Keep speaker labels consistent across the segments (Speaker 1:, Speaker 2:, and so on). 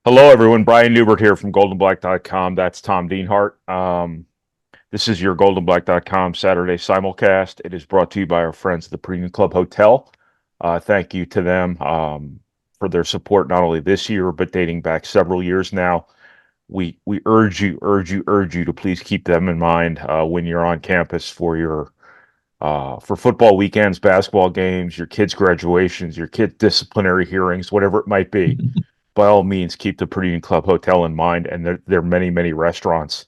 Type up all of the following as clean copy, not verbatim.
Speaker 1: Hello, everyone. Brian Neubert here from goldenblack.com. That's Tom Dienhart. This is your goldenblack.com Saturday simulcast. It is brought to you by our friends at the Premium Club Hotel. Thank you to them for their support, not only this year, but dating back several years now. We urge you to please keep them in mind when you're on campus for your for football weekends, basketball games, your kids' graduations, your kid disciplinary hearings, whatever it might be. By all means, keep the Purdue Club Hotel in mind, and there are many, many restaurants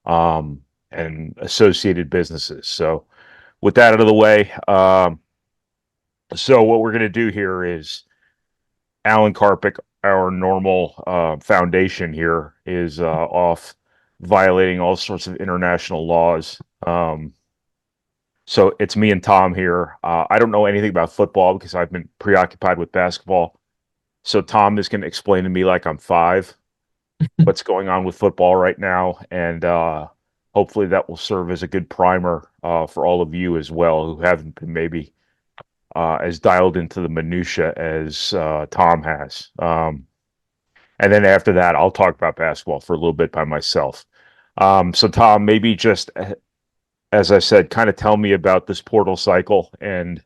Speaker 1: and associated businesses. So, with that out of the way, so what we're going to do here is Alan Karpic, our normal foundation here, is off violating all sorts of international laws. So it's me and Tom here. I don't know anything about football because I've been preoccupied with basketball. So Tom is going to explain to me like I'm five what's going on with football right now, and hopefully that will serve as a good primer for all of you as well who haven't been maybe as dialed into the minutia as Tom has. And then after that, I'll talk about basketball for a little bit by myself. So Tom, maybe just as I said, kind of tell me about this portal cycle and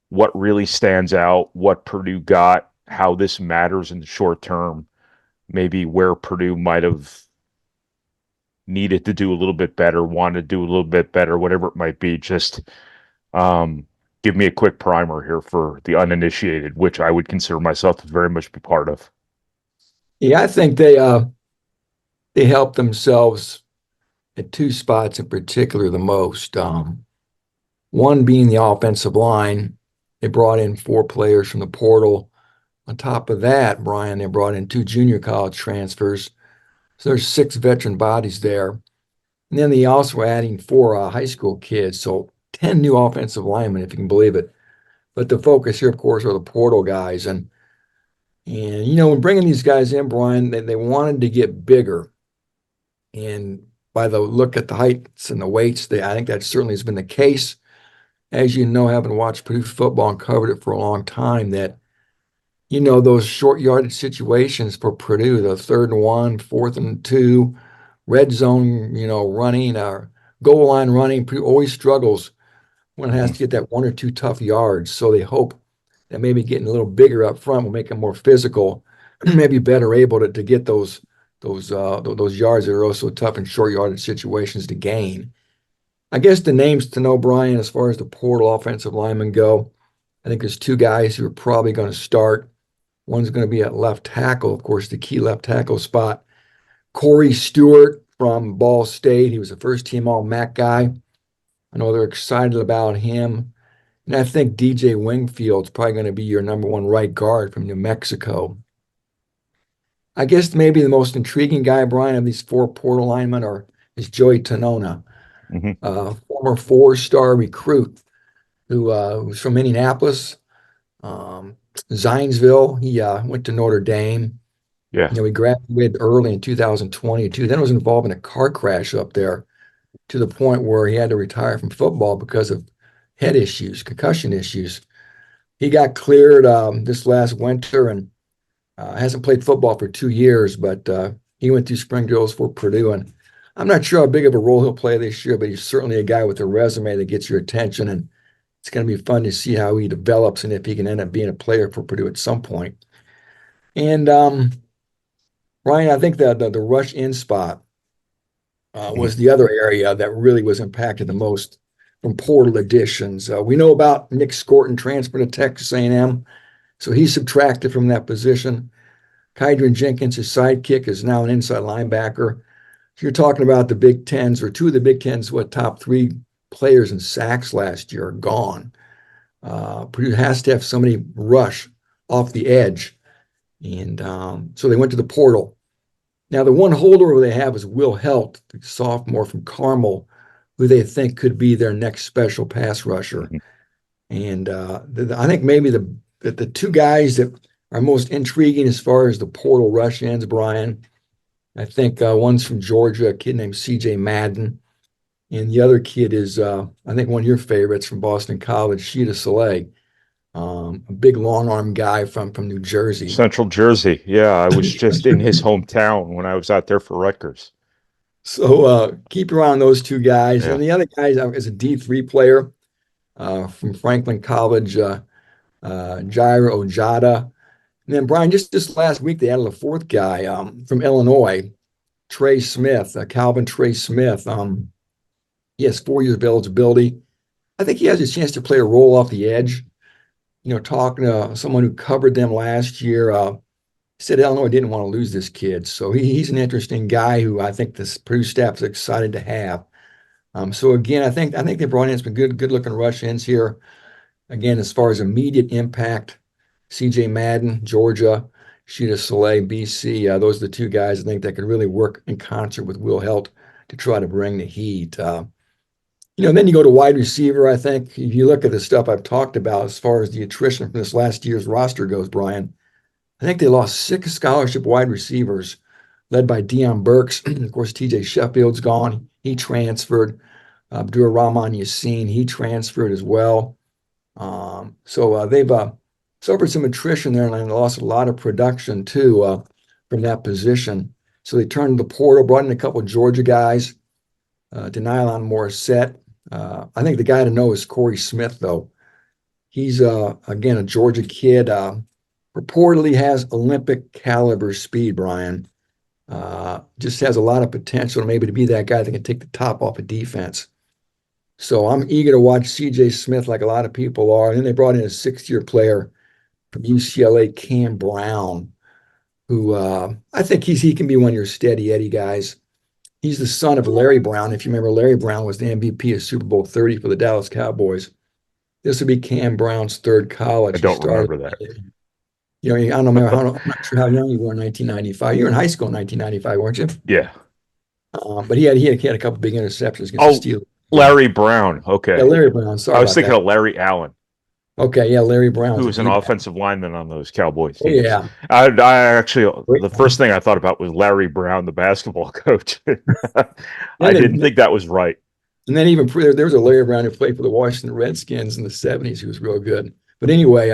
Speaker 1: what really stands out, what Purdue got, how this matters in the short term, maybe where Purdue might have needed to do a little bit better, wanted to do a little bit better, whatever it might be. Just give me a quick primer here for the uninitiated, which I would consider myself to very much be part of.
Speaker 2: Yeah, I think they helped themselves at two spots in particular the most. One being the offensive line. They brought in four players from the portal. On top of that, Brian, they brought in two junior college transfers. So there's six veteran bodies there. And then they also were adding four high school kids. So 10 new offensive linemen, if you can believe it. But the focus here, of course, are the portal guys. And when bringing these guys in, Brian, they wanted to get bigger. And by the look at the heights and the weights, I think that certainly has been the case. As you know, having watched Purdue football and covered it for a long time, that those short yardage situations for Purdue, the 3rd and 1, 4th and 2, red zone, running or goal line running, Purdue always struggles when it has
Speaker 1: Mhm.
Speaker 2: to get that one or two tough yards. So they hope that maybe getting a little bigger up front will make them more physical, maybe better able to get those yards that are also tough in short yardage situations to gain. I guess the names to know, Brian, as far as the portal offensive linemen go, I think there's two guys who are probably going to start. One's going to be at left tackle, of course, the key left tackle spot. Corey Stewart from Ball State. He was a first team All MAC guy. I know they're excited about him. And I think DJ Wingfield's probably going to be your number one right guard from New Mexico. I guess maybe the most intriguing guy, Brian, of these four portal linemen is Joey Tonona,
Speaker 1: Mhm.
Speaker 2: former four-star recruit who was from Indianapolis, Zionsville. He went to Notre Dame.
Speaker 1: Yeah.
Speaker 2: He graduated early in 2022. Then was involved in a car crash up there to the point where he had to retire from football because of head issues, concussion issues. He got cleared this last winter and hasn't played football for 2 years, but he went through spring drills for Purdue. And I'm not sure how big of a role he'll play this year, but he's certainly a guy with a resume that gets your attention. And it's going to be fun to see how he develops and if he can end up being a player for Purdue at some point. And Ryan, I think the rush in spot
Speaker 1: Mhm.
Speaker 2: was the other area that really was impacted the most from portal additions. We know about Nick Scorton transfer to Texas A&M, so he's subtracted from that position. Kydron Jenkins, his sidekick, is now an inside linebacker. So you're talking about the Big Tens, or two of the Big Tens, top three players in sacks last year are gone. Purdue has to have somebody rush off the edge. And so they went to the portal. Now, the one holder they have is Will Helt, the sophomore from Carmel, who they think could be their next special pass rusher.
Speaker 1: Mhm.
Speaker 2: And I think maybe the two guys that are most intriguing as far as the portal rush ends, Brian, I think one's from Georgia, a kid named C.J. Madden, and the other kid is, I think, one of your favorites from Boston College, Sheeta Saleh. a big long arm guy from New Jersey.
Speaker 1: Central Jersey. Yeah, I was just in his hometown when I was out there for Rutgers.
Speaker 2: So keep your eye on those two guys.
Speaker 1: Yeah.
Speaker 2: And the other guy is a D3 player from Franklin College, Jairo Ojada. And then, Brian, just this last week, they added a fourth guy from Illinois, Trey Smith, Calvin Trey Smith. He has 4 years of eligibility. I think he has a chance to play a role off the edge. Talking to someone who covered them last year, said Illinois didn't want to lose this kid. So he's an interesting guy who I think the Purdue staff is excited to have. So again, I think they brought in some good looking Russians here. Again, as far as immediate impact, CJ Madden, Georgia, Sheeta Soleil, BC, those are the two guys I think that could really work in concert with Will Helt to try to bring the heat. Then you go to wide receiver. I think if you look at the stuff I've talked about as far as the attrition from this last year's roster goes, Brian, I think they lost 6 scholarship wide receivers, led by Deion Burks. Of course, TJ Sheffield's gone. He transferred. Abdur Rahman Yassin, he transferred as well. So they've suffered some attrition there and lost a lot of production too from that position. So they turned to the portal, brought in a couple of Georgia guys, Denylon Morissette. I think the guy to know is Corey Smith, though. He's, again, a Georgia kid. Reportedly has Olympic caliber speed, Brian. Just has a lot of potential maybe to be that guy that can take the top off of defense. So I'm eager to watch CJ Smith like a lot of people are. And then they brought in a 6-year player from UCLA, Cam Brown, who I think he can be one of your steady Eddie guys. He's the son of Larry Brown. If you remember, Larry Brown was the MVP of Super Bowl 30 for the Dallas Cowboys. This would be Cam Brown's third
Speaker 1: I
Speaker 2: college. He
Speaker 1: don't
Speaker 2: started,
Speaker 1: remember that.
Speaker 2: I don't know, I'm not sure how young you were in 1995. You were in high school in 1995, weren't you?
Speaker 1: Yeah.
Speaker 2: But he had a couple big interceptions against
Speaker 1: Oh,
Speaker 2: the Steelers.
Speaker 1: Larry Brown.
Speaker 2: Yeah,
Speaker 1: Okay.
Speaker 2: Larry Brown. Sorry
Speaker 1: I was
Speaker 2: about
Speaker 1: thinking
Speaker 2: that.
Speaker 1: of Larry Allen,
Speaker 2: Okay, yeah, Larry
Speaker 1: who
Speaker 2: Brown's a
Speaker 1: was an
Speaker 2: D-back.
Speaker 1: offensive lineman on those Cowboys
Speaker 2: Oh,
Speaker 1: teams.
Speaker 2: yeah.
Speaker 1: I actually,
Speaker 2: Great
Speaker 1: the
Speaker 2: one.
Speaker 1: first thing I thought about was Larry Brown, the basketball coach. I
Speaker 2: And
Speaker 1: didn't
Speaker 2: then,
Speaker 1: think that was right.
Speaker 2: and then even there was a Larry Brown who played for the Washington Redskins in the 70s who was real good. But anyway,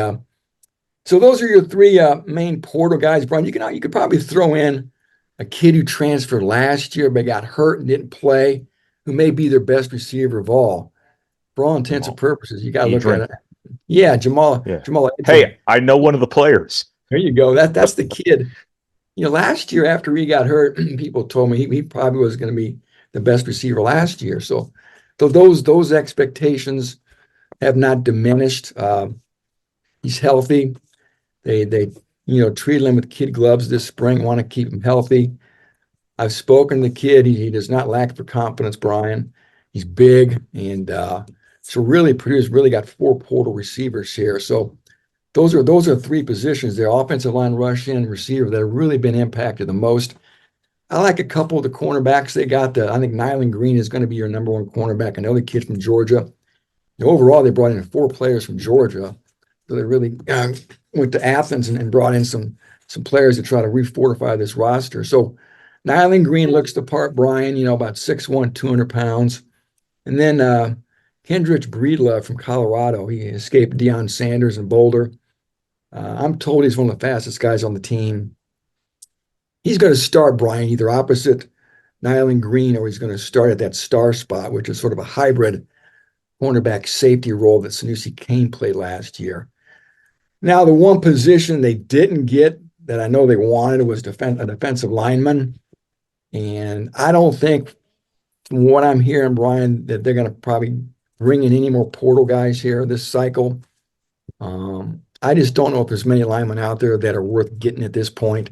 Speaker 2: so those are your three main portal guys, Brian. You could probably throw in a kid who transferred last year but got hurt and didn't play, who may be their best receiver of all. For all intents and
Speaker 1: Jamal
Speaker 2: purposes, you got to look at
Speaker 1: Edrin.
Speaker 2: it. Yeah, Jamal
Speaker 1: Yeah.
Speaker 2: Jamal Edrin.
Speaker 1: Hey, I know one of the players.
Speaker 2: There you go. That's the kid. Last year after he got hurt, people told me he probably was going to be the best receiver last year. So those expectations have not diminished. He's healthy. They treated him with kid gloves this spring, want to keep him healthy. I've spoken to the kid. He does not lack for confidence, Brian. He's big. And so really, Purdue's really got 4 portal receivers here. So those are 3 positions there, offensive line, rush in, receiver, that have really been impacted the most. I like a couple of the cornerbacks they got. I think Nyland Green is going to be your number 1 cornerback, another kid from Georgia. Overall, they brought in 4 players from Georgia. So they really went to Athens and brought in some players to try to refortify this roster. So Nyland Green looks the part, Brian, about 6'1", 200 pounds. And then Kendrick Breedlove from Colorado. He escaped Deion Sanders in Boulder. I'm told he's one of the fastest guys on the team. He's going to start, Brian, either opposite Nyland Green or he's going to start at that star spot, which is sort of a hybrid cornerback safety role that Sanusi Kane played last year. Now, the one position they didn't get that I know they wanted was a defensive lineman. And I don't think, from what I'm hearing, Brian, that they're going to probably bring in any more portal guys here this cycle. I just don't know if there's many linemen out there that are worth getting at this point.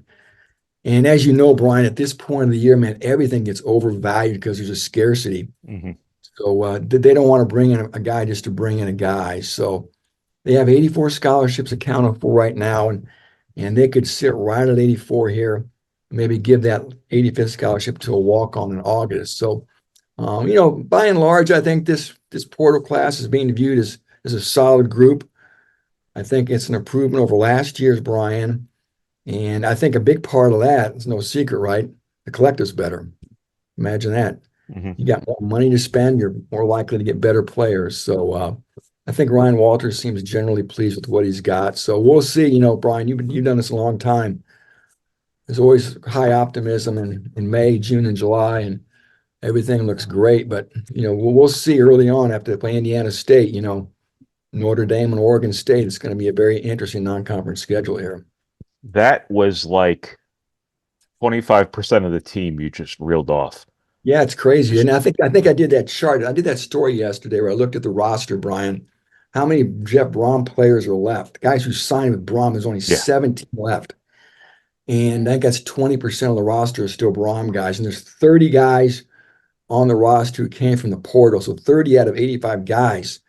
Speaker 2: And as you know, Brian, at this point of the year, man, everything gets overvalued because there's a scarcity.
Speaker 1: Mm-hmm.
Speaker 2: So they don't want to bring in a guy just to bring in a guy. So they have 84 scholarships accounted for right now, and they could sit right at 84 here, maybe give that 85th scholarship to a walk-on in August. So, by and large, I think this portal class is being viewed as a solid group. I think it's an improvement over last year's, Brian. And I think a big part of that, it's no secret, right? The collective's better. Imagine that.
Speaker 1: Mm-hmm.
Speaker 2: You got more money to spend, you're more likely to get better players. So I think Ryan Walters seems generally pleased with what he's got. So we'll see. Brian, you've done this a long time. There's always high optimism in May, June, and July, and everything looks great. But we'll see early on after they play Indiana State. Notre Dame and Oregon State. It's going to be a very interesting non-conference schedule here.
Speaker 1: That was like 25% of the team you just reeled off.
Speaker 2: Yeah, it's crazy.
Speaker 1: Just
Speaker 2: And I think I did that chart. I did that story yesterday where I looked at the roster, Brian. How many Jeff Brom players are left? The guys who signed with Brom, there's only
Speaker 1: yeah,
Speaker 2: 17 left. And I think that's 20% of the roster is still Brom guys. And there's 30 guys on the roster who came from the portal. So 30 out of 85 guys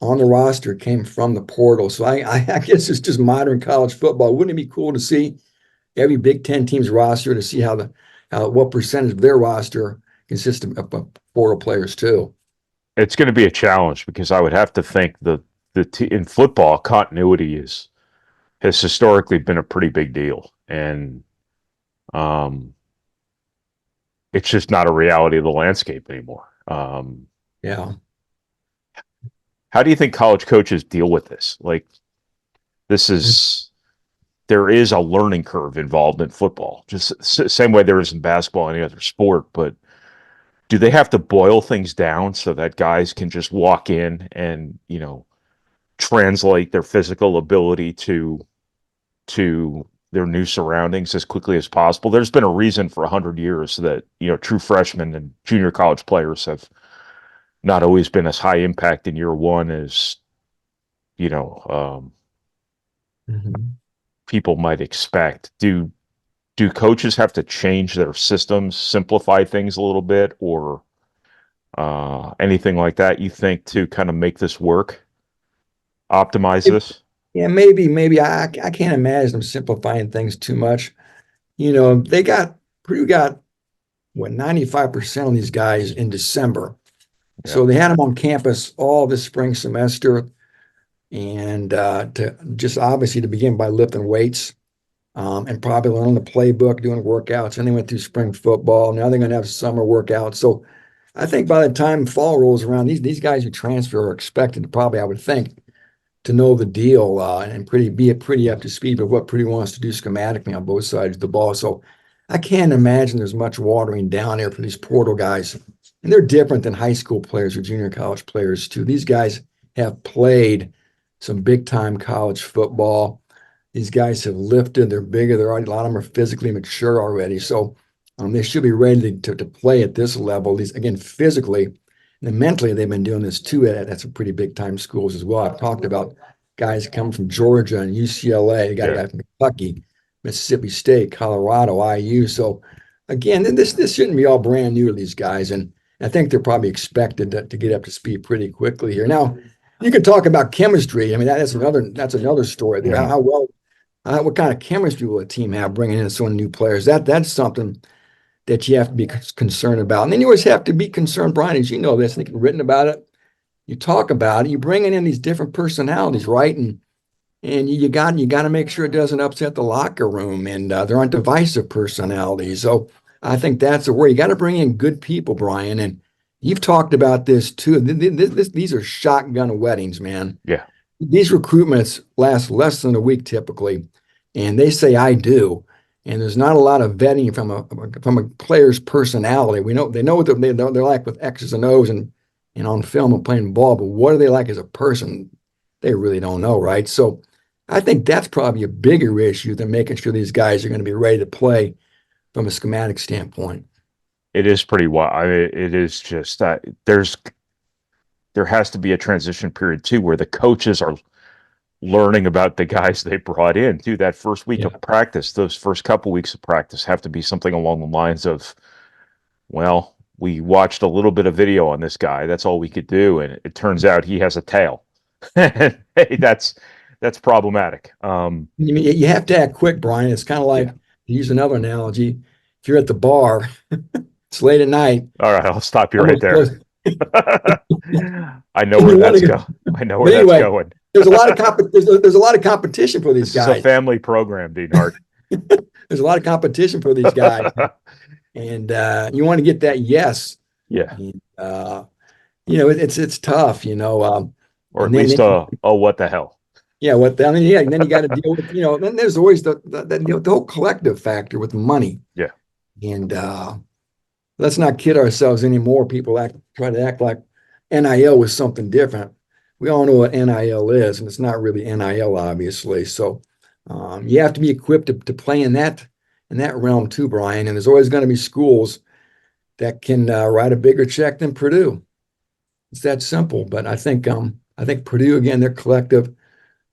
Speaker 2: on the roster came from the portal. So I guess it's just modern college football. Wouldn't it be cool to see every Big Ten team's roster to see what percentage of their roster consists of portal players too?
Speaker 1: it's going to be a challenge because I would have to think in football continuity has historically been a pretty big deal, and um, it's just not a reality of the landscape anymore.
Speaker 2: Yeah.
Speaker 1: How do you think college coaches deal with this? Like, this is there is a learning curve involved in football, just same way there is in basketball or any other sport. But do they have to boil things down so that guys can just walk in and translate their physical ability to their new surroundings as quickly as possible? There's been a reason for 100 years that true freshmen and junior college players have not always been as high impact in year one as you know um,
Speaker 2: Mhm.
Speaker 1: people might expect. Do coaches have to change their systems, simplify things a little bit, or anything like that? You think to kind of make this work, optimize this?
Speaker 2: Yeah, maybe I can't imagine them simplifying things too much. Purdue got what 95% of these guys in December.
Speaker 1: Yeah,
Speaker 2: So they had them on campus all this spring semester, and to just obviously to begin by lifting weights, and probably learning the playbook, doing workouts. And they went through spring football. Now they're going to have summer workouts. So I think by the time fall rolls around, these guys who transfer are expected to probably, I would think, to know the deal, and be pretty up to speed with what Purdue wants to do schematically on both sides of the ball. So I can't imagine there's much watering down there for these portal guys. And they're different than high school players or junior college players too. These guys have played some big time college football. These guys have lifted. They're bigger. A lot of them are physically mature already. So they should be ready to play at this level. These again physically. And then mentally, they've been doing this too at some pretty big time schools as well. I've talked about guys coming from Georgia and UCLA. You got a
Speaker 1: yeah.
Speaker 2: guy from Kentucky, Mississippi State, Colorado, IU. So again, this shouldn't be all brand new to these guys. And I think they're probably expected to get up to speed pretty quickly here. Now, you can talk about chemistry. I mean, that's another story there.
Speaker 1: Mhm.
Speaker 2: What kind of chemistry will a team have bringing in so many new players? That's something that you have to be concerned about. And then you always have to be concerned, Brian, as you know this, I think you've written about it. You talk about it, you're bringing in these different personalities, right? And you got to make sure it doesn't upset the locker room, and there aren't divisive personalities. So I think that's the worry. You got to bring in good people, Brian, and you've talked about this too. These are shotgun weddings, man.
Speaker 1: Yeah,
Speaker 2: These recruitments last less than a week typically, and they say I do. And there's not a lot of vetting from a player's personality. We know they know what they're like with X's and O's and on film and playing ball, but what are they like as a person? They really don't know, right? So I think that's probably a bigger issue than making sure these guys are going to be ready to play from a schematic standpoint.
Speaker 1: it is pretty wild. I mean, it is just that there has to be a transition period too, where the coaches are learning about the guys they brought in. Too, that first week
Speaker 2: Yeah.
Speaker 1: of practice, those first couple weeks of practice have to be something along the lines of, well, we watched a little bit of video on this guy. That's all we could do, and it turns out he has a tail. Hey, that's problematic.
Speaker 2: You have to act quick, Brian. It's kind of like,
Speaker 1: Yeah.
Speaker 2: to use another analogy, if you're at the bar, it's late at night,
Speaker 1: All right, I'll stop you right
Speaker 2: almost close,
Speaker 1: there. I know
Speaker 2: and
Speaker 1: where
Speaker 2: you want
Speaker 1: that's
Speaker 2: to
Speaker 1: go.
Speaker 2: go.
Speaker 1: I know where
Speaker 2: But
Speaker 1: that's
Speaker 2: anyway,
Speaker 1: going.
Speaker 2: there's a lot of competition for these
Speaker 1: This is a
Speaker 2: guys.
Speaker 1: family program, Dienhart.
Speaker 2: There's a lot of competition for these guys, and you want to get that yes.
Speaker 1: Yeah.
Speaker 2: And, it's tough.
Speaker 1: or at
Speaker 2: And then,
Speaker 1: least oh, what the hell?
Speaker 2: yeah, I mean, yeah, and then you got to deal with, then there's always the whole collective factor with money.
Speaker 1: Yeah,
Speaker 2: And let's not kid ourselves anymore. People try to act like NIL was something different. We all know what NIL is, and it's not really NIL, obviously. So you have to be equipped to play in that realm too, Brian. And there's always going to be schools that can write a bigger check than Purdue. It's that simple. But I think Purdue again, their collective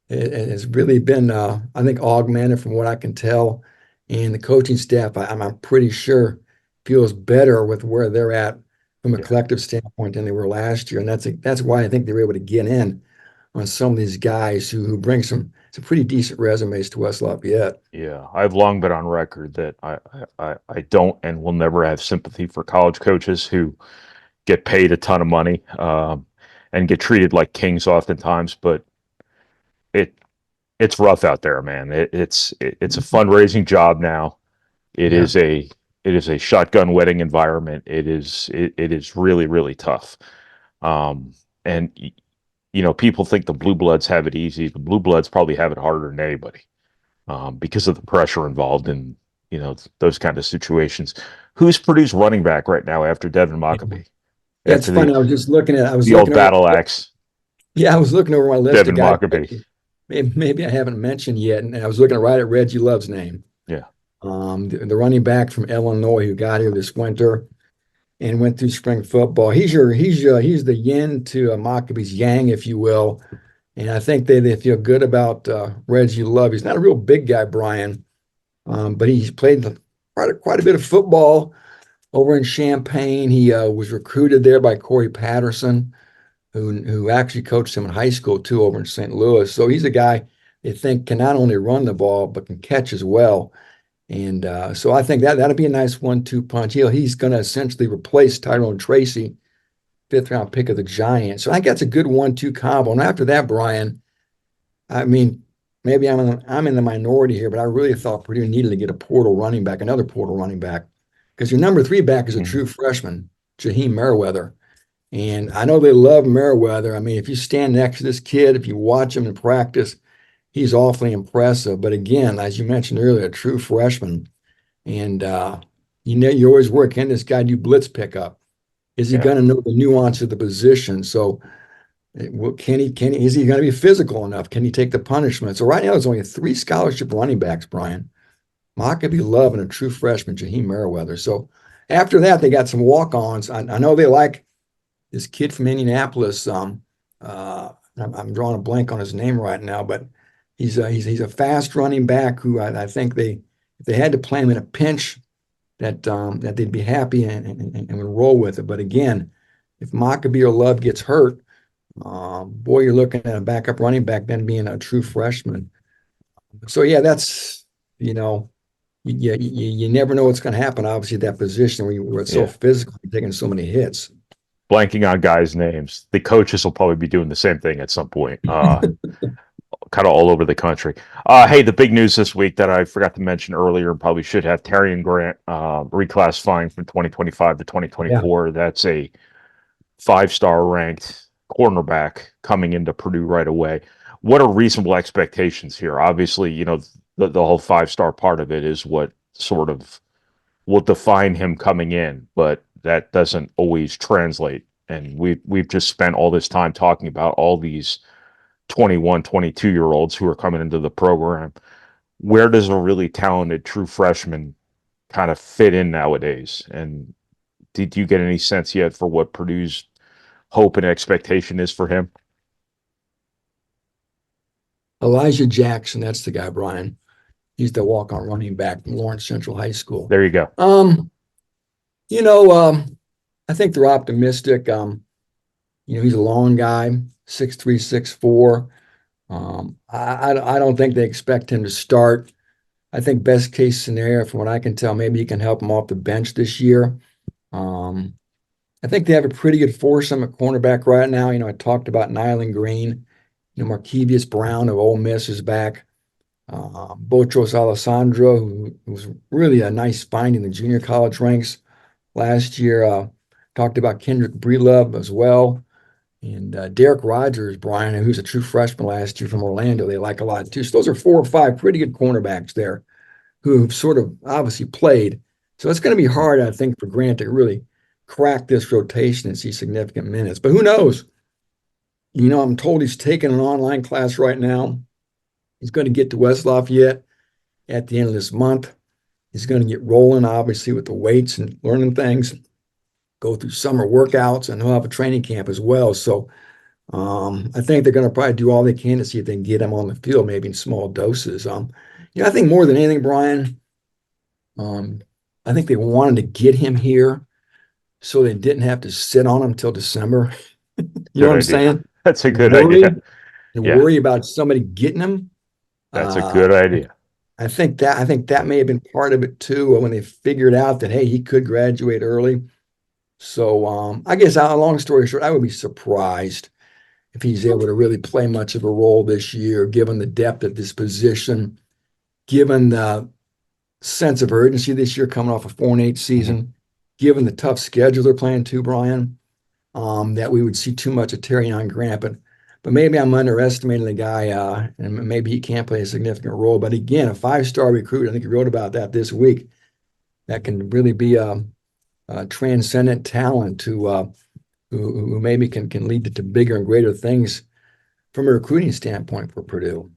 Speaker 2: it has really been, I think, augmented from what I can tell. And the coaching staff, I'm pretty sure, feels better with where they're at from a
Speaker 1: yeah,
Speaker 2: collective standpoint than they were last year. And that's why I think they were able to get in on some of these guys who bring some pretty decent resumes to West Lafayette.
Speaker 1: yeah. I've long been on record that I don't and will never have sympathy for college coaches who get paid a ton of money and get treated like kings oftentimes. But it it's rough out there, man. It's a fundraising job now. It
Speaker 2: Yeah,
Speaker 1: is a it is a shotgun wedding environment. It is really really tough. Um, and people think the blue bloods have it easy. The blue bloods probably have it harder than anybody because of the pressure involved in those kind of situations. Who's Purdue's running back right now after Devin
Speaker 2: yeah.
Speaker 1: Mockabee?
Speaker 2: That's
Speaker 1: After
Speaker 2: funny. I was
Speaker 1: the old
Speaker 2: looking over,
Speaker 1: battle axe,
Speaker 2: yeah, I was looking over my list of
Speaker 1: Devin
Speaker 2: guys
Speaker 1: Mockabee.
Speaker 2: maybe I haven't mentioned yet. And I was looking right at Reggie Love's name.
Speaker 1: Yeah.
Speaker 2: The running back from Illinois who got here this winter and went through spring football. He's the yin to Maccabee's yang, if you will. And I think they feel good about Reggie Love. He's not a real big guy, Brian, but he's played quite a bit of football over in Champaign. He was recruited there by Corey Patterson, who actually coached him in high school too over in St. Louis. So he's a guy they think can not only run the ball but can catch as well. And so I think that'll be a nice 1-2 punch. He's going to essentially replace Tyrone Tracy, fifth round pick of the Giants. So I think that's a good 1-2 combo. And after that, Brian, I mean, maybe I'm in the minority here, but I really thought Purdue needed to get a portal running back, another portal running back, because your number 3 back is a
Speaker 1: Mhm.
Speaker 2: true freshman, Jaheim Merriweather. And I know they love Merriweather. I mean, if you stand next to this kid, if you watch him in practice, he's awfully impressive. But again, as you mentioned earlier, a true freshman. And you always work. Can this guy do blitz pickup? Is he
Speaker 1: Yeah.
Speaker 2: going to know the nuance of the position? So, is he going to be physical enough? Can he take the punishment? So right now, there's only 3 scholarship running backs, Brian. Mockabee Love and a true freshman, Jaheim Merriweather. So after that, they got some walk-ons. I know they like this kid from Indianapolis. I'm drawing a blank on his name right now, but he's a fast running back who I think if they had to play him in a pinch, that they'd be happy and would roll with it. But again, if Mockabee or Love gets hurt, boy, you're looking at a backup running back then being a true freshman. So yeah, that's you never know what's going to happen. Obviously, at that position where it's so
Speaker 1: Yeah.
Speaker 2: physical, you're taking so many hits.
Speaker 1: Blanking on guys' names. The coaches will probably be doing the same thing at some point. Kind of all over the country. Hey, the big news this week that I forgot to mention earlier and probably should have, Terrion Grant reclassifying from 2025 to
Speaker 2: Yeah.
Speaker 1: 2024. That's a 5-star ranked cornerback coming into Purdue right away. What are reasonable expectations here? Obviously, the whole 5-star part of it is what sort of will define him coming in, but that doesn't always translate. And we've just spent all this time talking about all these 21, 22-year olds who are coming into the program. Where does a really talented true freshman kind of fit in nowadays? And did you get any sense yet for what Purdue's hope and expectation is for him?
Speaker 2: Elijah Jackson, that's the guy, Brian. He's the walk-on running back from Lawrence Central High School.
Speaker 1: There you go.
Speaker 2: Um, you know, I think they're optimistic. He's a long guy, 6'3", 6'4". I don't think they expect him to start. I think best case scenario, from what I can tell, maybe he can help him off the bench this year. Um, I think they have a pretty good foursome at cornerback right now. I talked about Nyland Green. Markevius Brown of Ole Miss is back. Bochos Alessandro, who was really a nice find in the junior college ranks last year. Talked about Kendrick Breelove as well. And Derek Rogers, Brian, who's a true freshman last year from Orlando, they like a lot too. So those are 4 or 5 pretty good cornerbacks there who've sort of obviously played. So it's going to be hard, I think, for Grant to really crack this rotation and see significant minutes. But who knows? I'm told he's taking an online class right now. He's going to get to West Lafayette at the end of this month. He's going to get rolling, obviously, with the weights and learning things, go through summer workouts, and he'll have a training camp as well. So I think they're going to probably do all they can to see if they can get him on the field, maybe in small doses. I think more than anything, Brian, um, I think they wanted to get him here so they didn't have to sit on him till December. You know
Speaker 1: Good
Speaker 2: what I'm
Speaker 1: idea.
Speaker 2: saying?
Speaker 1: That's a good
Speaker 2: Worry
Speaker 1: idea.
Speaker 2: and
Speaker 1: Yeah,
Speaker 2: worry about somebody getting him.
Speaker 1: that's a
Speaker 2: Uh,
Speaker 1: good idea.
Speaker 2: I think that may have been part of it too when they figured out that hey, he could graduate early. So I guess long story short, I would be surprised if he's able to really play much of a role this year, given the depth of this position, given the sense of urgency this year coming off a 4-8
Speaker 1: Mhm.
Speaker 2: season, given the tough schedule they're playing too, Brian, that we would see too much of Terrion Grant. But maybe I'm underestimating the guy, and maybe he can't play a significant role. But again, a 5-star recruit, I think you wrote about that this week, that can really be a transcendent talent who maybe can lead to bigger and greater things from a recruiting standpoint for Purdue.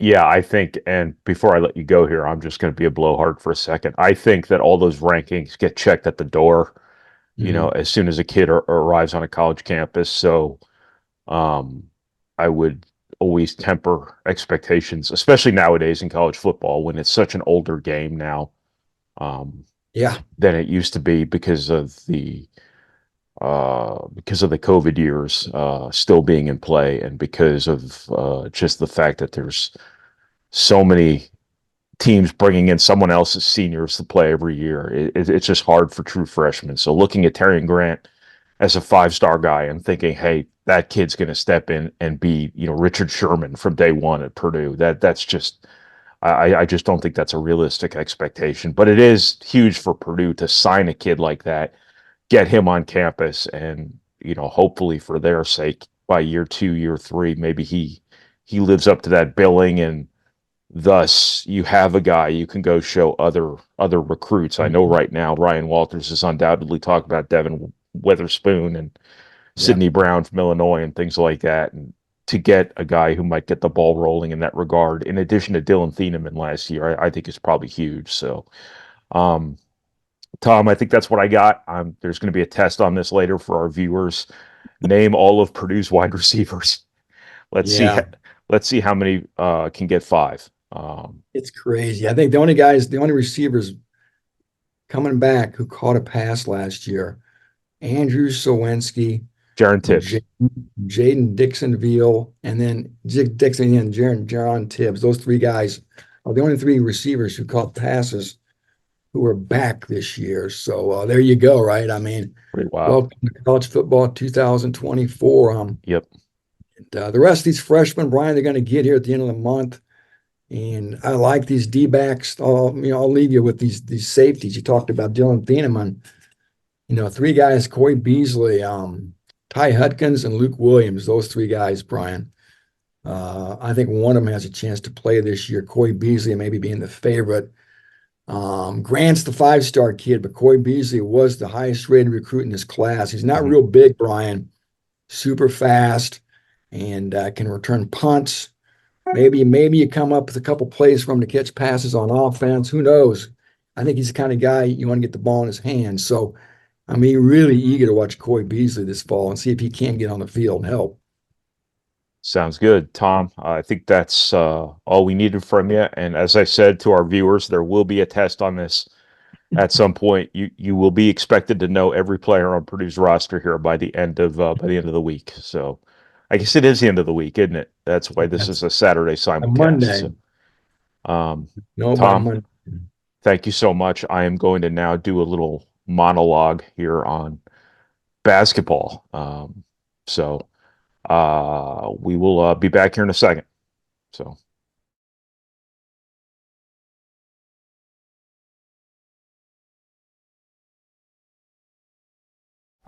Speaker 1: Yeah, I think, and before I let you go here, I'm just going to be a blowhard for a second. I think that all those rankings get checked at the door,
Speaker 2: Mhm.
Speaker 1: as soon as a kid arrives on a college campus. So, um, I would always temper expectations, especially nowadays in college football when it's such an older game now, um,
Speaker 2: Yeah,
Speaker 1: than it used to be because of the COVID years still being in play, and because of just the fact that there's so many teams bringing in someone else's seniors to play every year. It's just hard for true freshmen. So looking at Terry and Grant as a 5-star guy and thinking, hey, that kid's going to step in and be, Richard Sherman from day one at Purdue. That's just I just don't think that's a realistic expectation. But it is huge for Purdue to sign a kid like that, get him on campus, and hopefully for their sake, by year 2, year 3, maybe he lives up to that billing, and thus you have a guy you can go show other recruits. I know
Speaker 2: Mhm.
Speaker 1: right now Ryan Walters is undoubtedly talking about Devin Witherspoon and
Speaker 2: Yeah,
Speaker 1: Sidney Brown from Illinois and things like that. And to get a guy who might get the ball rolling in that regard, in addition to Dylan Thieneman last year, I think is probably huge. So, um, Tom, I think that's what I got. There's going to be a test on this later for our viewers. Name all of Purdue's wide receivers. Let's see.
Speaker 2: yeah,
Speaker 1: Let's see how many can get five.
Speaker 2: it's crazy. I think the only receivers coming back who caught a pass last year, Andrew Sowinski
Speaker 1: Jaron
Speaker 2: and
Speaker 1: Tibbs.
Speaker 2: Jaden Dixonville, and then Dixon and Jaron Tibbs. Those 3 guys are the only 3 receivers who caught passes who are back this year. So there you go, right? I mean,
Speaker 1: Pretty wild.
Speaker 2: welcome to college football 2024.
Speaker 1: Yep.
Speaker 2: The rest of these freshmen, Brian, they're going to get here at the end of the month. And I like these D backs. I'll leave you with these safeties. You talked about Dylan Thieneman. 3 guys, Corey Beasley, Ty Hutkins, and Luke Williams. Those 3 guys, Brian. I think one of them has a chance to play this year. Corey Beasley maybe being the favorite. Grant's the 5-star kid, but Corey Beasley was the highest rated recruit in this class. He's not
Speaker 1: Mhm.
Speaker 2: real big, Brian. Super fast and can return punts. Maybe you come up with a couple plays for him to catch passes on offense. Who knows? I think he's the kind of guy you want to get the ball in his hands. So I'm really eager to watch Corey Beasley this fall and see if he can get on the field and help.
Speaker 1: Sounds good, Tom. I think that's all we needed from you. And as I said to our viewers, there will be a test on this at some point. You will be expected to know every player on Purdue's roster here by the end of the week. So I guess it is the end of the week, isn't it? That's why this is
Speaker 2: That's
Speaker 1: a Saturday
Speaker 2: a
Speaker 1: simulcast.
Speaker 2: Monday.
Speaker 1: So, um,
Speaker 2: No, by
Speaker 1: Tom,
Speaker 2: Monday.
Speaker 1: thank you so much. I am going to now do a little monologue here on basketball. So we will be back here in a second. So.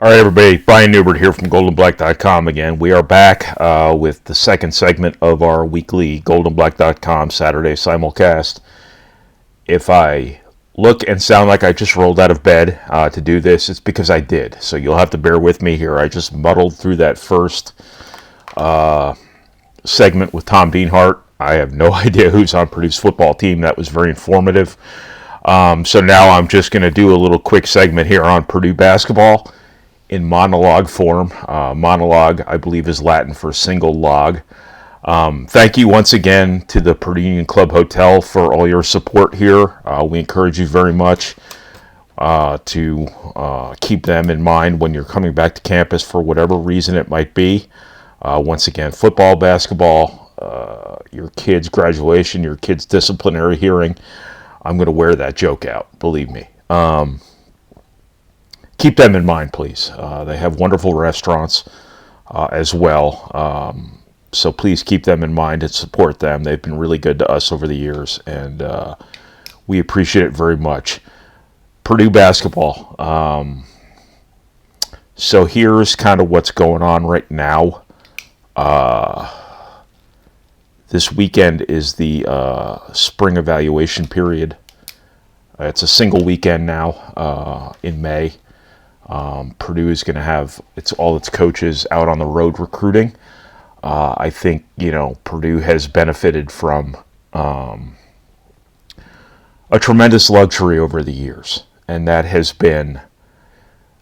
Speaker 1: All right, everybody. Brian Neubert here from goldenblack.com again. We are back with the second segment of our weekly goldenblack.com Saturday simulcast. If I look and sound like I just rolled out of bed to do this, it's because I did. So you'll have to bear with me here. I just muddled through that first segment with Tom Dienhart. I have no idea who's on Purdue's football team. That was very informative. So now I'm just going to do a little quick segment here on Purdue basketball in monologue form. Monologue, I believe, is Latin for single log. Thank you once again to the Purdue Union Club Hotel for all your support here. We encourage you very much to keep them in mind when you're coming back to campus for whatever reason it might be. Once again, football, basketball, your kid's graduation, your kid's disciplinary hearing. I'm going to wear that joke out, believe me. Keep them in mind, please. They have wonderful restaurants as well. So please keep them in mind and support them. They've been really good to us over the years, and we appreciate it very much. Purdue basketball. So here's kind of what's going on right now. This weekend is the spring evaluation period. It's a single weekend now in May. Purdue is going to have all its coaches out on the road recruiting. I think, Purdue has benefited from a tremendous luxury over the years, and that has been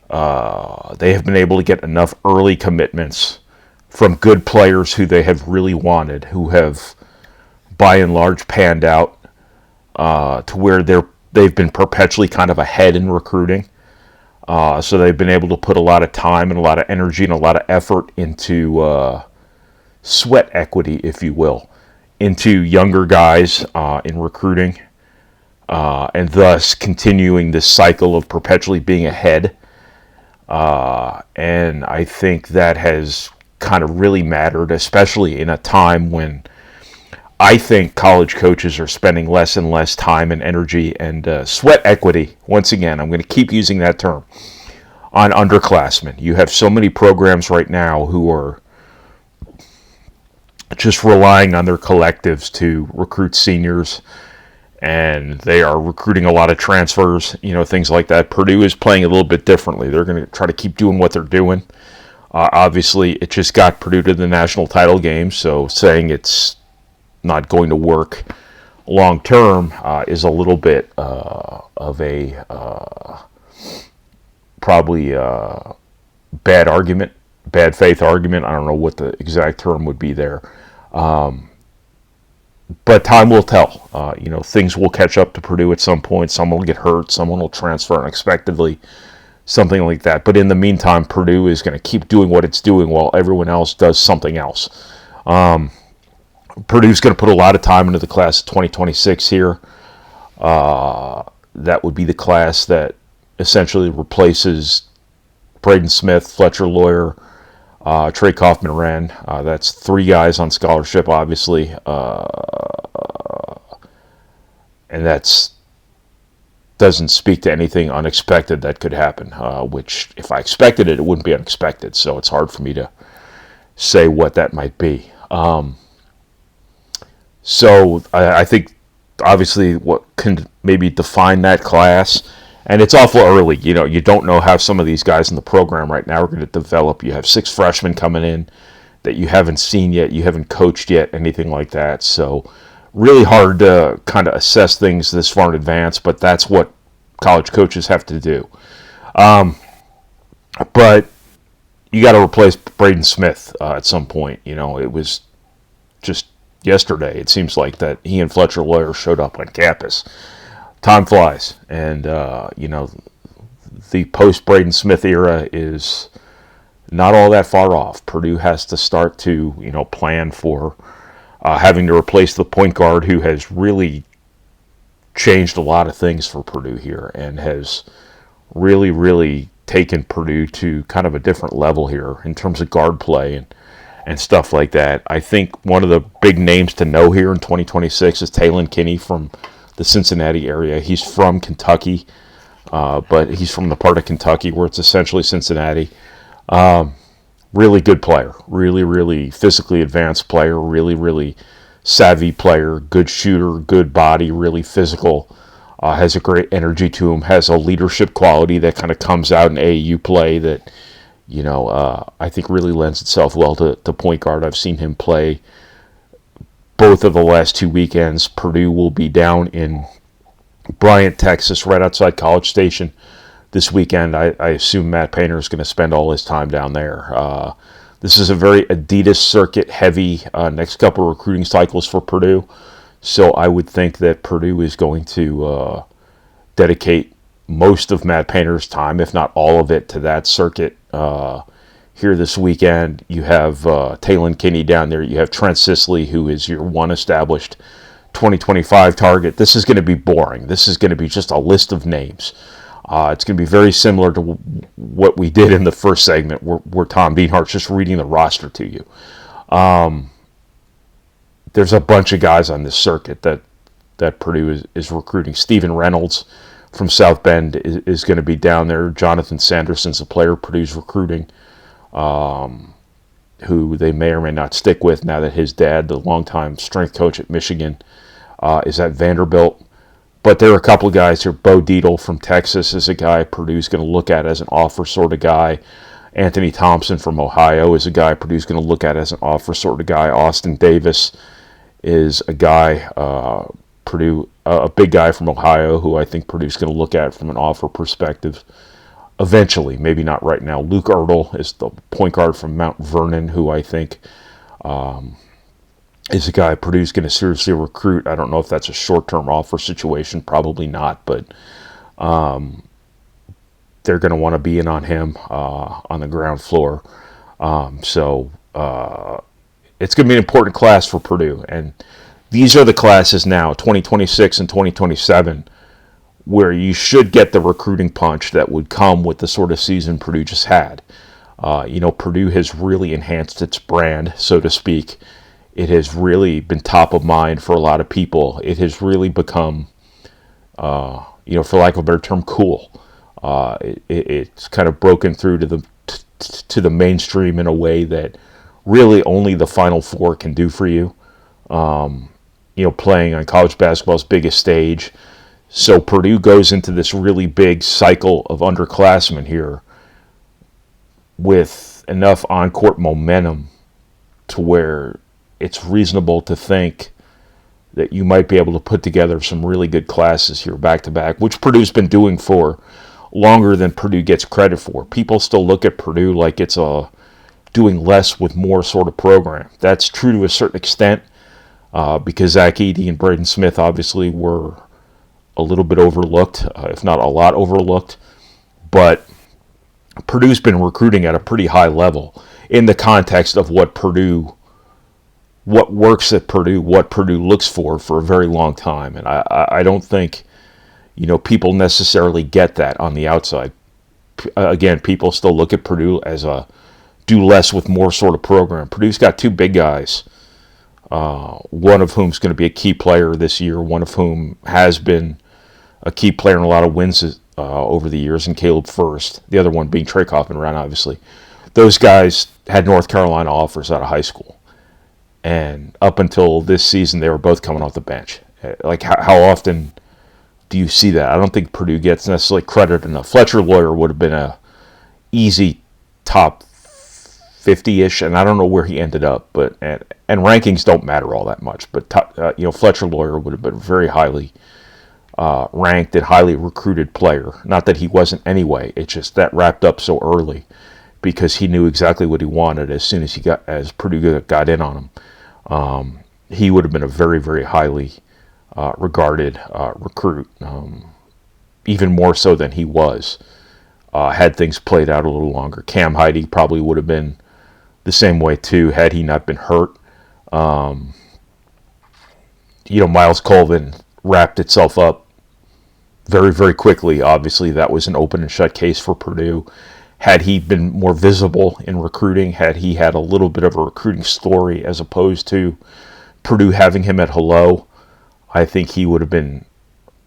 Speaker 1: they have been able to get enough early commitments from good players who they have really wanted, who have by and large panned out to where they've been perpetually kind of ahead in recruiting. So they've been able to put a lot of time and a lot of energy and a lot of effort into sweat equity, if you will, into younger guys in recruiting, and thus continuing this cycle of perpetually being ahead. And I think that has kind of really mattered, especially in a time when I think college coaches are spending less and less time and energy and sweat equity. Once again, I'm going to keep using that term on underclassmen. You have so many programs right now who are just relying on their collectives to recruit seniors, and they are recruiting a lot of transfers, things like that. Purdue is playing a little bit differently. They're going to try to keep doing what they're doing. Obviously, it just got Purdue to the national title game, so saying it's not going to work long term is a little bit of a probably bad argument, bad faith argument. I don't know what the exact term would be there, but time will tell. Things will catch up to Purdue at some point. Someone will get hurt, someone will transfer unexpectedly, something like that. But in the meantime, Purdue is going to keep doing what it's doing while everyone else does something else. Purdue's going to put a lot of time into the class of 2026 here. That would be the class that essentially replaces Braden Smith, Fletcher Lawyer, Trey Kaufman-Wren. That's three guys on scholarship, obviously. And that's doesn't speak to anything unexpected that could happen, which if I expected it, it wouldn't be unexpected. So it's hard for me to say what that might be. So I think, obviously, what can maybe define that class, and it's awful early. You don't know how some of these guys in the program right now are going to develop. You have 6 freshmen coming in that you haven't seen yet, you haven't coached yet, anything like that. So really hard to kind of assess things this far in advance, but that's what college coaches have to do. But you got to replace Braden Smith at some point. It was just yesterday, it seems like, that he and Fletcher Lawyer showed up on campus. Time flies, and the post-Braden Smith era is not all that far off. Purdue has to start to plan for having to replace the point guard who has really changed a lot of things for Purdue here and has really, really taken Purdue to kind of a different level here in terms of guard play and stuff like that. I think one of the big names to know here in 2026 is Talon Kinney from the Cincinnati area. He's from Kentucky. but he's from the part of Kentucky where it's essentially Cincinnati. Really good player, really, really physically advanced player, really, really savvy player, good shooter, good body, really physical, has a great energy to him, has a leadership quality that kind of comes out in AAU play that, I think really lends itself well to point guard. I've seen him play both of the last 2 weekends. Purdue will be down in Bryant, Texas, right outside College Station this weekend. I assume Matt Painter is going to spend all his time down there. This is a very Adidas circuit heavy next couple of recruiting cycles for Purdue. So I would think that Purdue is going to dedicate most of Matt Painter's time, if not all of it, to that circuit. Here this weekend, you have Talon Kinney down there. You have Trent Sisley, who is your one established 2025 target. This is going to be boring. This is going to be just a list of names. It's going to be very similar to what we did in the first segment, where Tom Dienhart's just reading the roster to you. There's a bunch of guys on this circuit that Purdue is recruiting. Stephen Reynolds from South Bend is going to be down there. Jonathan Sanderson's a player Purdue's recruiting, who they may or may not stick with now that his dad, the longtime strength coach at Michigan, is at Vanderbilt. But there are a couple of guys here. Bo Dietl from Texas is a guy Purdue's going to look at as an offer sort of guy. Anthony Thompson from Ohio is a guy Purdue's going to look at as an offer sort of guy. Austin Davis is a guy, a big guy from Ohio who I think Purdue's going to look at from an offer perspective eventually, maybe not right now. Luke Ertl is the point guard from Mount Vernon who I think is a guy Purdue's going to seriously recruit. I don't know if that's a short-term offer situation, probably not, but they're going to want to be in on him on the ground floor. So it's going to be an important class for Purdue, and these are the classes now, 2026 and 2027, where you should get the recruiting punch that would come with the sort of season Purdue just had. Purdue has really enhanced its brand, so to speak. It has really been top of mind for a lot of people. It has really become, for lack of a better term, cool. It's kind of broken through to the mainstream in a way that really only the Final Four can do for you. Playing on college basketball's biggest stage. So Purdue goes into this really big cycle of underclassmen here with enough on-court momentum to where it's reasonable to think that you might be able to put together some really good classes here back-to-back, which Purdue's been doing for longer than Purdue gets credit for. People still look at Purdue like it's a doing less with more sort of program. That's true to a certain extent because Zach Edey and Braden Smith obviously were a little bit overlooked, if not a lot overlooked. But Purdue's been recruiting at a pretty high level in the context of what works at Purdue, what Purdue looks for a very long time. And I don't think, people necessarily get that on the outside. Again, people still look at Purdue as a do less with more sort of program. Purdue's got two big guys, one of whom's going to be a key player this year, one of whom has been a key player in a lot of wins over the years, and Caleb First, the other one being Trey Kaufman-Brown, obviously. Those guys had North Carolina offers out of high school. And up until this season, they were both coming off the bench. Like, how often do you see that? I don't think Purdue gets necessarily credit enough. Fletcher Lawyer would have been a easy top 50-ish, and I don't know where he ended up. But and rankings don't matter all that much. But Fletcher Lawyer would have been a very highly ranked and highly recruited player. Not that he wasn't anyway. It's just that wrapped up so early because he knew exactly what he wanted as soon as Purdue got in on him. He would have been a very, very highly regarded recruit, even more so than he was, had things played out a little longer. Cam Heide probably would have been the same way too, had he not been hurt. Miles Colvin wrapped itself up very, very quickly. Obviously, that was an open and shut case for Purdue. Had he been more visible in recruiting, had he had a little bit of a recruiting story as opposed to Purdue having him at hello, I think he would have been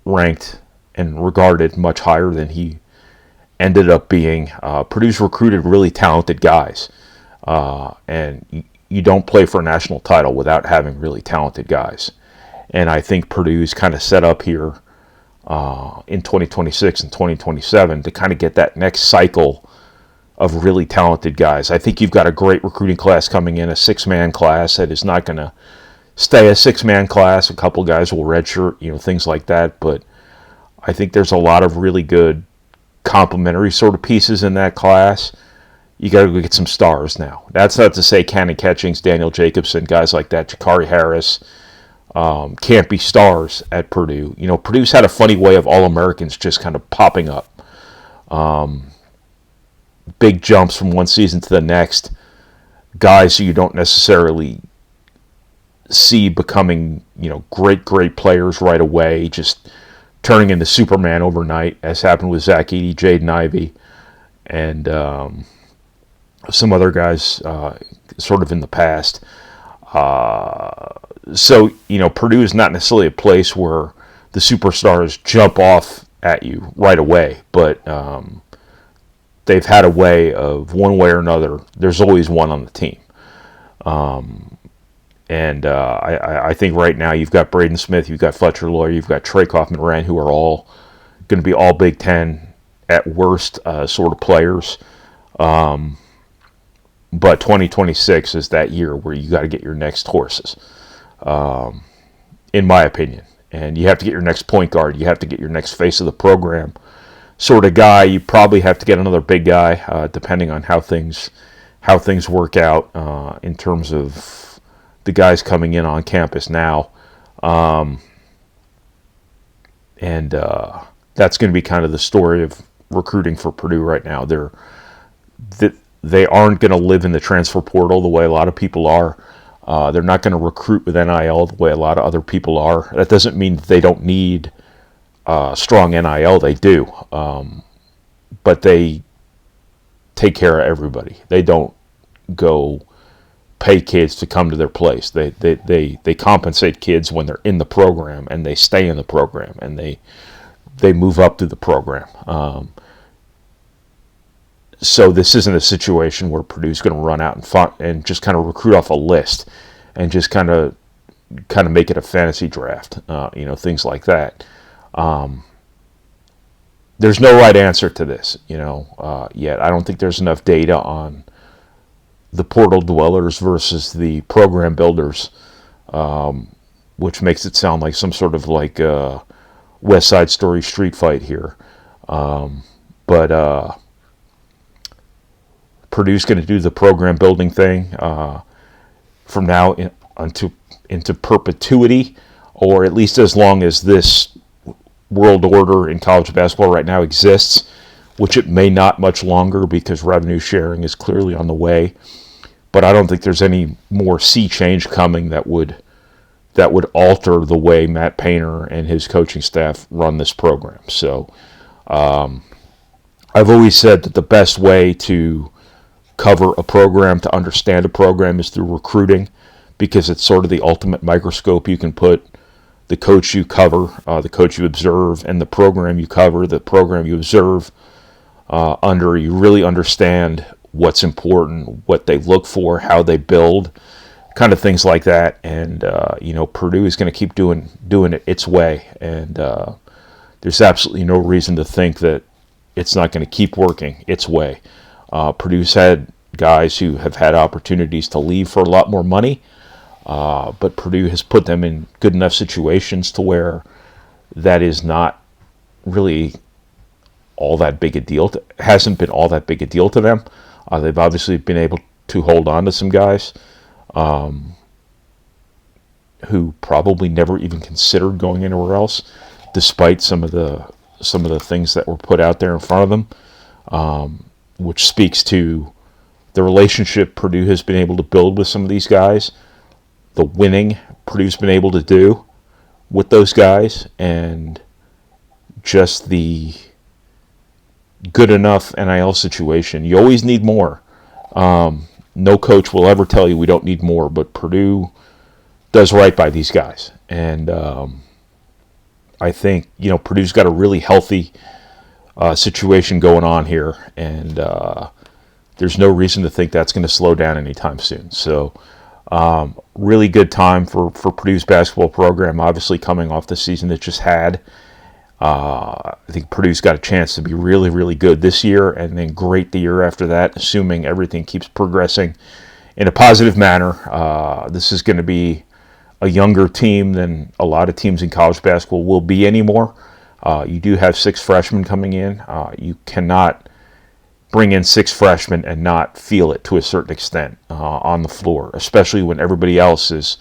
Speaker 1: ranked and regarded much higher than he ended up being. Purdue's recruited really talented guys, and you don't play for a national title without having really talented guys. And I think Purdue's kind of set up here in 2026 and 2027 to kind of get that next cycle of really talented guys. I think you've got a great recruiting class coming in, a six-man class that is not going to stay a six-man class. A couple guys will redshirt, things like that. But I think there's a lot of really good complementary sort of pieces in that class. You got to go get some stars now. That's not to say Cannon Catchings, Daniel Jacobson, guys like that, Jakari Harris, can't be stars at Purdue. Purdue's had a funny way of All-Americans just kind of popping up. Big jumps from one season to the next. Guys who you don't necessarily see becoming, great players right away, just turning into Superman overnight, as happened with Zach Edey, Jaden Ivey, and some other guys sort of in the past. So, Purdue is not necessarily a place where the superstars jump off at you right away, but they've had a way of, one way or another, there's always one on the team. And I think right now you've got Braden Smith, you've got Fletcher Loyer, you've got Trey Kaufman-Wren, who are all going to be all Big Ten at worst sort of players. But 2026 is that year where you got to get your next horses, in my opinion. And you have to get your next point guard. You have to get your next face of the program sort of guy. You probably have to get another big guy, depending on how things work out in terms of the guys coming in on campus now. And that's going to be kind of the story of recruiting for Purdue right now. They aren't going to live in the transfer portal the way a lot of people are. They're not going to recruit with NIL the way a lot of other people are. That doesn't mean that they don't need strong NIL. They do. But they take care of everybody. They don't go pay kids to come to their place. They compensate kids when they're in the program, and they stay in the program, and they move up through the program. So this isn't a situation where Purdue's going to run out and just kind of recruit off a list and just kind of make it a fantasy draft, things like that. There's no right answer to this, yet. I don't think there's enough data on the portal dwellers versus the program builders, which makes it sound like some sort of like West Side Story street fight here. But Purdue's going to do the program building thing from now into perpetuity, or at least as long as this world order in college basketball right now exists, which it may not much longer because revenue sharing is clearly on the way. But I don't think there's any more sea change coming that would alter the way Matt Painter and his coaching staff run this program. So I've always said that the best way to cover a program, to understand a program, is through recruiting, because it's sort of the ultimate microscope you can put the coach you cover, the coach you observe, and the program you cover, the program you observe under. You really understand what's important, what they look for, how they build, kind of things like that. And Purdue is going to keep doing it its way, and there's absolutely no reason to think that it's not going to keep working its way. Purdue's had guys who have had opportunities to leave for a lot more money, but Purdue has put them in good enough situations to where that is not really all that big a deal. Hasn't been all that big a deal to them. They've obviously been able to hold on to some guys who probably never even considered going anywhere else, despite some of the things that were put out there in front of them, which speaks to the relationship Purdue has been able to build with some of these guys, the winning Purdue's been able to do with those guys, and just the good enough NIL situation. You always need more. No coach will ever tell you we don't need more, but Purdue does right by these guys. And I think, Purdue's got a really healthy situation going on here, and there's no reason to think that's going to slow down anytime soon. So, really good time for Purdue's basketball program, obviously coming off the season it just had. I think Purdue's got a chance to be really, really good this year, and then great the year after that, assuming everything keeps progressing in a positive manner. This is going to be a younger team than a lot of teams in college basketball will be anymore. You do have 6 freshmen coming in. You cannot bring in 6 freshmen and not feel it to a certain extent on the floor, especially when everybody else is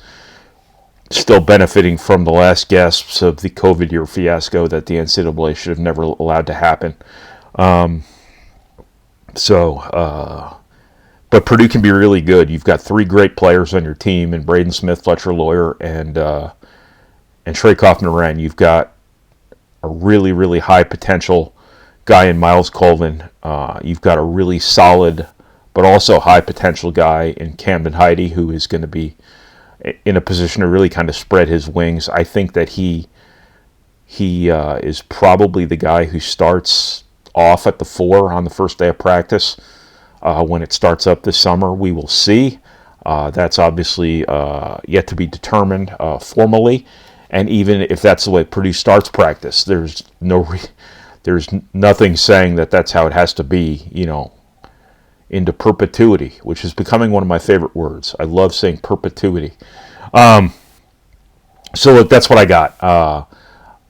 Speaker 1: still benefiting from the last gasps of the COVID year fiasco that the NCAA should have never allowed to happen. But Purdue can be really good. You've got 3 great players on your team in Braden Smith, Fletcher Lawyer, and Trey Kaufman-Wren. You've got a really, really high potential guy in Miles Colvin. You've got a really solid but also high potential guy in Camden Heide, who is going to be in a position to really kind of spread his wings. I think that he is probably the guy who starts off at the 4 on the first day of practice. When it starts up this summer, we will see. That's obviously yet to be determined formally. And even if that's the way Purdue starts practice, there's nothing saying that that's how it has to be, into perpetuity, which is becoming one of my favorite words. I love saying perpetuity. So look, that's what I got.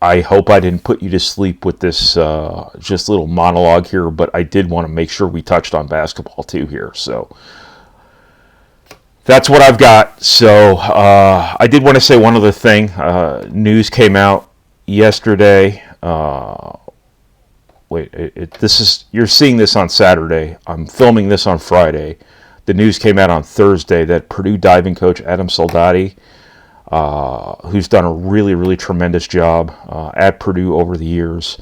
Speaker 1: I hope I didn't put you to sleep with this just little monologue here, but I did want to make sure we touched on basketball too here. So that's what I've got. So I did want to say one other thing. News came out yesterday. You're seeing this on Saturday. I'm filming this on Friday. The news came out on Thursday that Purdue diving coach Adam Soldati, who's done a really, really tremendous job at Purdue over the years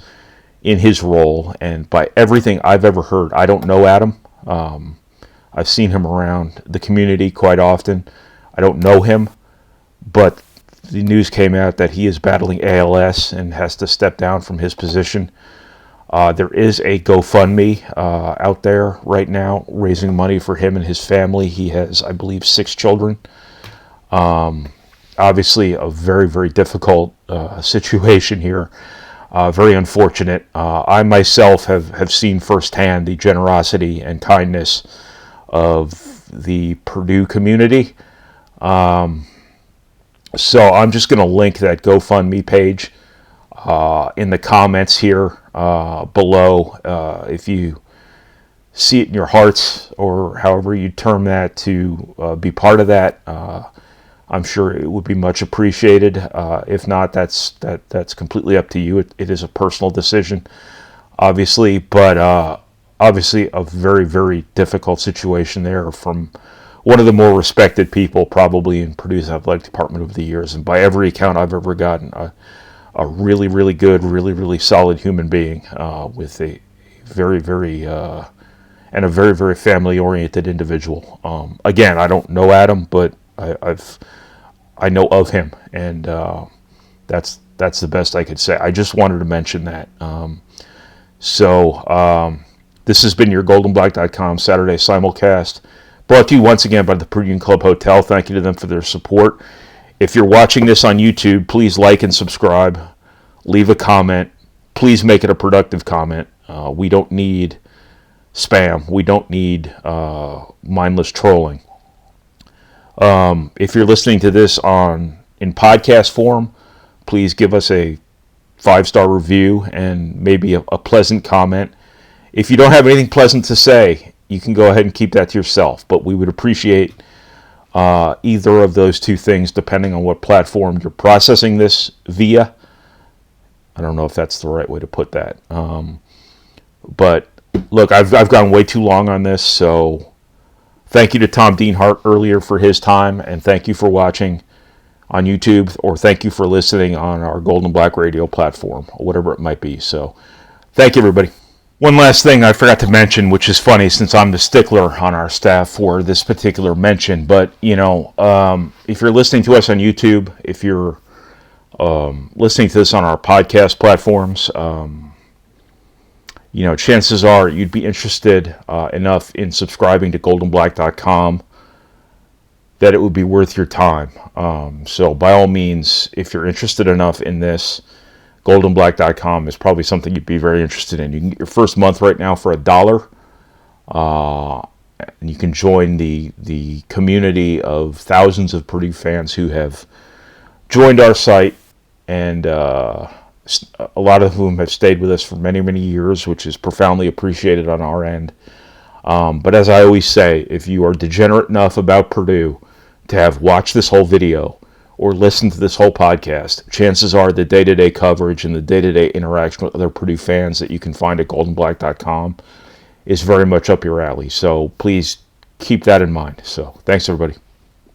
Speaker 1: in his role, and by everything I've ever heard, I don't know Adam. I've seen him around the community quite often. I don't know him, but the news came out that he is battling ALS and has to step down from his position. There is a GoFundMe out there right now raising money for him and his family. He has, I believe, 6 children. Obviously, a very, very difficult situation here. Very unfortunate. I myself have seen firsthand the generosity and kindness of the Purdue community. So I'm just going to link that GoFundMe page in the comments here below. If you see it in your hearts, or however you term that, to be part of that, I'm sure it would be much appreciated. If not, that's completely up to you. It is a personal decision, obviously, but obviously a very, very difficult situation there from one of the more respected people probably in Purdue's athletic department over the years, and by every account I've ever gotten, a really, really good, really, really solid human being with a very, very and a very, very family-oriented individual. Again, I don't know Adam, but I know of him, and that's the best I could say. I just wanted to mention that. This has been your goldenblack.com Saturday Simulcast, brought to you once again by the Purdue Club Hotel. Thank you to them for their support. If you're watching this on YouTube, please like and subscribe. Leave a comment. Please make it a productive comment. We don't need spam. We don't need mindless trolling. If you're listening to this in podcast form, please give us a 5-star review and maybe a pleasant comment. If you don't have anything pleasant to say, you can go ahead and keep that to yourself. But we would appreciate either of those two things, depending on what platform you're processing this via. I don't know if that's the right way to put that. But look, I've gone way too long on this, so thank you to Tom Dienhart earlier for his time, and thank you for watching on YouTube, or thank you for listening on our Golden Black radio platform, or whatever it might be. So thank you, everybody. One last thing I forgot to mention, which is funny since I'm the stickler on our staff for this particular mention, but if you're listening to us on YouTube, if you're listening to this on our podcast platforms, chances are you'd be interested enough in subscribing to goldenblack.com that it would be worth your time. So by all means, if you're interested enough in this, goldenblack.com is probably something you'd be very interested in. You can get your first month right now for $1. And you can join the community of thousands of Purdue fans who have joined our site, and a lot of whom have stayed with us for many, many years, which is profoundly appreciated on our end. But as I always say, if you are degenerate enough about Purdue to have watched this whole video or listened to this whole podcast, chances are the day-to-day coverage and the day-to-day interaction with other Purdue fans that you can find at goldenblack.com is very much up your alley. So please keep that in mind. So thanks, everybody.